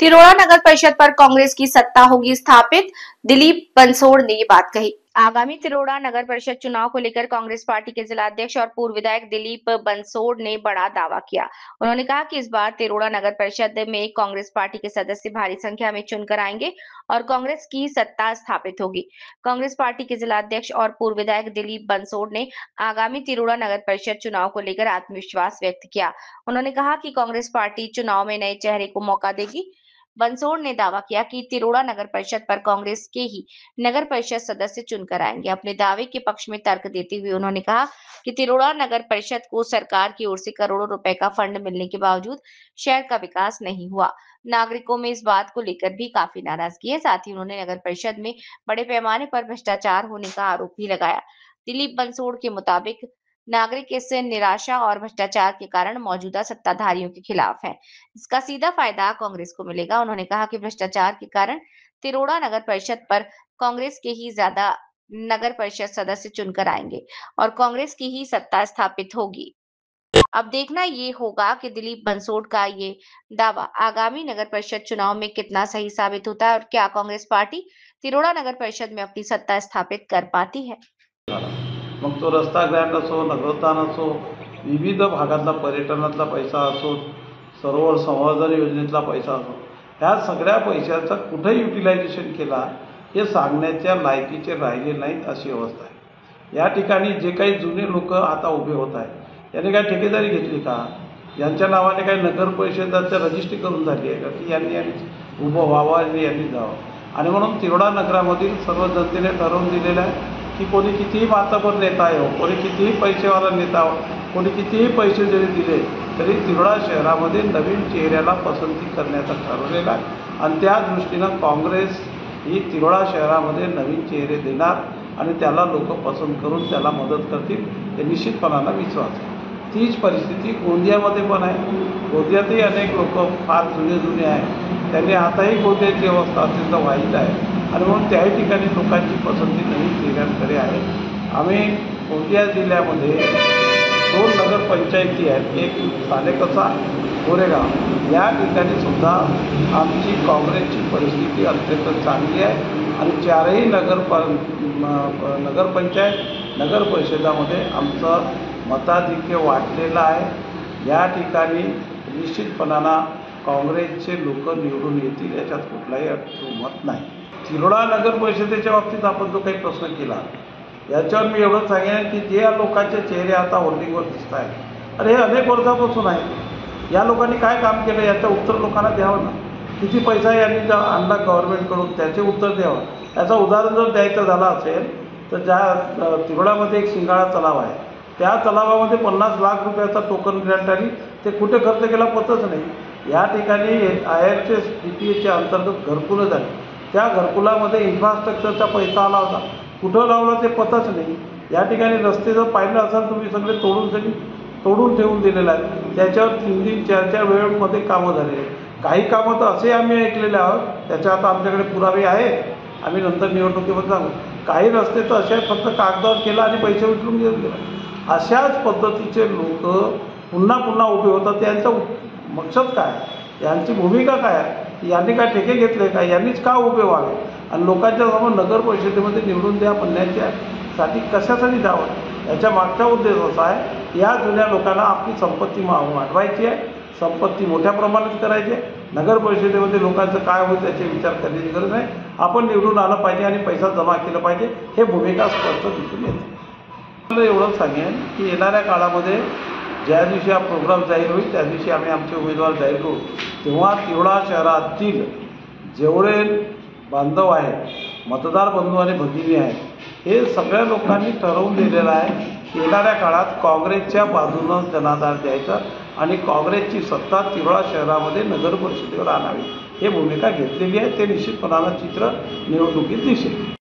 तिरोड़ा नगर परिषद पर कांग्रेस की सत्ता होगी स्थापित, दिलीप बंसोड़ ने ये बात कही। आगामी तिरोड़ा नगर परिषद चुनाव को लेकर कांग्रेस पार्टी के जिला अध्यक्ष और पूर्व विधायक दिलीप बंसोड़ ने बड़ा दावा किया। उन्होंने कहा कि इस बार तिरोड़ा नगर परिषद में कांग्रेस पार्टी के सदस्य भारी संख्या में चुनकर आएंगे और कांग्रेस की सत्ता स्थापित होगी। कांग्रेस पार्टी के जिला अध्यक्ष और पूर्व विधायक दिलीप बंसोड़ ने आगामी तिरोड़ा नगर परिषद चुनाव को लेकर आत्मविश्वास व्यक्त किया। उन्होंने कहा कि कांग्रेस पार्टी चुनाव में नए चेहरे को मौका देगी। बंसोड़ ने दावा किया कि तिरोड़ा नगर परिषद पर कांग्रेस के ही नगर परिषद सदस्य चुनकर आएंगे। अपने दावे के पक्ष में तर्क देते हुए उन्होंने कहा कि तिरोड़ा नगर परिषद को सरकार की ओर से करोड़ों रुपए का फंड मिलने के बावजूद शहर का विकास नहीं हुआ। नागरिकों में इस बात को लेकर भी काफी नाराजगी है। साथ ही उन्होंने नगर परिषद में बड़े पैमाने पर भ्रष्टाचार होने का आरोप भी लगाया। दिलीप बंसोड़ के मुताबिक नागरिक इस निराशा और भ्रष्टाचार के कारण मौजूदा सत्ताधारियों के खिलाफ हैं। इसका सीधा फायदा कांग्रेस को मिलेगा। उन्होंने कहा कि भ्रष्टाचार के कारण तिरोड़ा नगर परिषद पर कांग्रेस के ही ज्यादा नगर परिषद सदस्य चुनकर आएंगे और कांग्रेस की ही सत्ता स्थापित होगी। अब देखना ये होगा कि दिलीप बंसोड़ का ये दावा आगामी नगर परिषद चुनाव में कितना सही साबित होता है और क्या कांग्रेस पार्टी तिरोड़ा नगर परिषद में अपनी सत्ता स्थापित कर पाती है। मग तो रस्ता ग्रँड असो, नगरोत्थान असो, विविध भागातला पर्यटनातला पैसा असो, सरोवर संवर्धन योजनेतला पैसा असो, ह्या सगळ्या पैशाचा कुठे युटिलायझेशन केला हे सांगण्याच्या लायकीचे राहिले नाहीत अशी अवस्था आहे। या ठिकाणी जे काही जुने लोक आता उभे होत आहेत यांनी काय ठेकेदारी घेतली का? यांच्या नावाने काही नगर परिषदाचं रजिस्ट्री करून झाली आहे का की यांनी उभं व्हावं यांनी जावं? आणि म्हणून तिरोडा नगरामधील सर्व जनतेने ठरवून दिलेलं आहे की कोणी कितीही मातबर नेता आहे, कोणी कितीही पैसेवाला नेता हो, कोणी कितीही पैसे जरी दिले तरी तिरोडा शहरामध्ये नवीन चेहऱ्याला पसंती करण्याचा ठरवलेला आहे आणि त्या दृष्टीनं काँग्रेस ही तिरोडा शहरामध्ये नवीन चेहरे देणार आणि त्याला लोक पसंत करून त्याला मदत करतील हे निश्चितपणानं विश्वास आहे। तीच परिस्थिती गोंदियामध्ये पण आहे। गोंदियातही अनेक लोक फार जुने आहेत, त्यांनी आताही गोंदियाची अवस्था अत्यंत वाईट आहे आणि म्हणून त्याही ठिकाणी लोकांची पसंती नवीन चेहऱ्यांकडे आहे। आम्ही गोंदिया जिल्ह्यामध्ये 2 नगरपंचायती आहेत, एक सालेकसा, गोरेगाव। या ठिकाणी सुद्धा आमची काँग्रेसची परिस्थिती अत्यंत चांगली आहे आणि 4ही नगरपंचायत नगर परिषदामध्ये आमचं मताधिक्य वाढलेलं आहे। या ठिकाणी निश्चितपणानं काँग्रेसचे लोक निवडून येतील याच्यात कुठलाही मत नाही। तिरोडा नगर परिषदेच्या बाबतीत आपण जो काही प्रश्न केला याच्यावर मी एवढंच सांगेन की जे या लोकांचे चेहरे आता होर्डिंगवर दिसत आहेत, अरे हे अनेक वर्षापासून आहेत, या लोकांनी काय काम केलं याचं उत्तर लोकांना द्यावं ना। किती पैसा यांनी आणला गव्हर्नमेंटकडून त्याचे उत्तर द्यावं। याचं उदाहरण जर द्यायचं झालं असेल तर ज्या तिरोडामध्ये एक शिंगाळा तलाव आहे, त्या तलावामध्ये 50 लाख रुपयाचा टोकन ग्रँट आली, ते कुठे खर्च केला पतच नाही। या ठिकाणी IRCS DPAच्या अंतर्गत घरकुलं झाली, त्या घरकुलामध्ये इन्फ्रास्ट्रक्चरचा पैसा आला होता, कुठं लावला ते पतच नाही। या ठिकाणी रस्ते जर पाहिलं असाल तुम्ही सगळे तोडून ठेवून दिलेलं आहे, त्याच्यावर 3-3, 4-4 वेळेमध्ये कामं झालेली आहेत। काही कामं तर असे आम्ही ऐकलेले आहोत, त्याच्या आता आमच्याकडे पुरावे आहेत, आम्ही नंतर निवडणुकीमध्ये सांगू। काही रस्ते तर असे फक्त कागदावर केला आणि पैसे उचलून घेऊन गेला। अशाच पद्धतीचे लोक पुन्हा पुन्हा उभे होतात। त्यांचं मकसद काय, यांची भूमिका काय आहे, यांनी काय ठेके घेतले का, यांनीच का उभे व्हावे आणि लोकांच्या समोर नगर परिषदेमध्ये निवडून द्या म्हणण्याच्यासाठी कशासाठी द्यावं? याच्या मागचा उद्देश असा आहे, या जुन्या लोकांना आपली संपत्ती वाढवायची आहे, संपत्ती मोठ्या प्रमाणात करायची आहे। नगर परिषदेमध्ये लोकांचं काय होईल त्याचे विचार करण्याची गरज नाही। आपण निवडून आलं पाहिजे आणि पैसा जमा केला पाहिजे, हे भूमिका स्पष्ट दिसून येते। मला एवढंच सांगेन की येणाऱ्या काळामध्ये ज्या दिवशी हा प्रोग्राम जाहीर होईल त्या दिवशी आम्ही आमचे उमेदवार जाहीर करू, तेव्हा तिरोडा शहरातील जेवढे बांधव आहेत, मतदार बंधू आणि भगिनी आहेत, हे सगळ्या लोकांनी ठरवून दिलेलं आहे येणाऱ्या काळात काँग्रेसच्या बाजूनं जनाधार द्यायचा आणि काँग्रेसची सत्ता तिरोडा शहरामध्ये नगर परिषदेवर आणावी, हे भूमिका घेतलेली आहे। ते निश्चितपणानं चित्र निवडणुकीत दिसेल।